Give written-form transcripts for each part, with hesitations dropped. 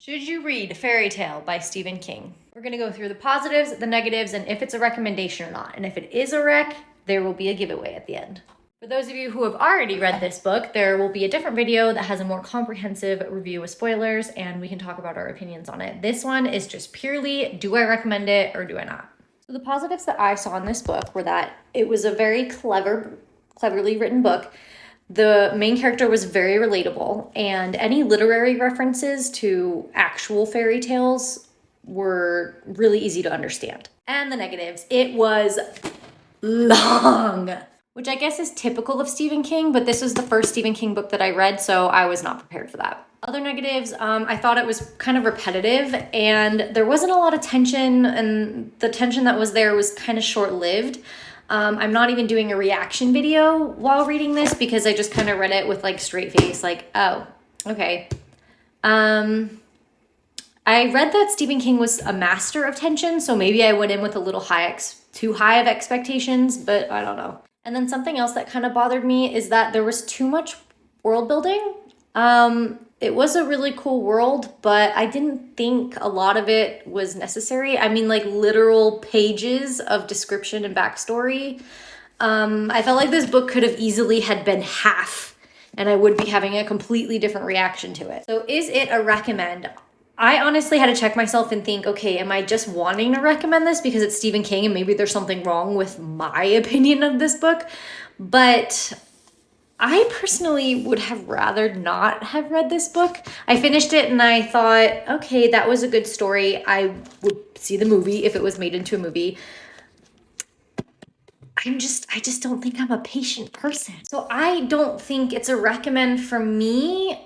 Should you read Fairy Tale by Stephen King? We're gonna go through the positives, the negatives, and if it's a recommendation or not. And if it is a rec, there will be a giveaway at the end. For those of you who have already read this book, there will be a different video that has a more comprehensive review with spoilers, and we can talk about our opinions on it. This one is just purely, do I recommend it or do I not? So the positives that I saw in this book were that it was a very cleverly written book. The main character was very relatable, and any literary references to actual fairy tales were really easy to understand. And the negatives, it was long, which I guess is typical of Stephen King, but this was the first Stephen King book that I read, so I was not prepared for that. Other negatives, I thought it was kind of repetitive, and there wasn't a lot of tension, and the tension that was there was kind of short-lived. I'm not even doing a reaction video while reading this because I just kind of read it with like straight face, like, oh, okay. I read that Stephen King was a master of tension, so maybe I went in with a little too high of expectations, but I don't know. And then something else that kind of bothered me is that there was too much world building. It was a really cool world, but I didn't think a lot of it was necessary. I mean, like literal pages of description and backstory. I felt like this book could have easily had been half, and I would be having a completely different reaction to it. So is it a recommend? I honestly had to check myself and think, okay, am I just wanting to recommend this because it's Stephen King and maybe there's something wrong with my opinion of this book? But I personally would have rather not have read this book. I finished it and I thought, okay, that was a good story. I would see the movie if it was made into a movie. I just don't think I'm a patient person. So I don't think it's a recommend for me,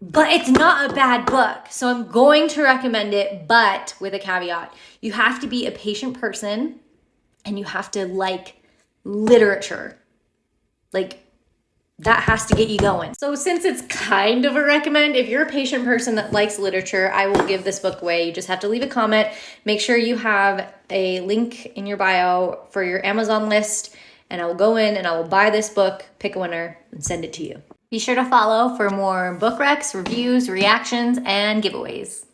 but it's not a bad book. So I'm going to recommend it, but with a caveat. You have to be a patient person and you have to like literature. Like, that has to get you going. So since it's kind of a recommend, if you're a patient person that likes literature, I will give this book away. You just have to leave a comment. Make sure you have a link in your bio for your Amazon list, and I will go in and I will buy this book, pick a winner, and send it to you. Be sure to follow for more book recs, reviews, reactions, and giveaways.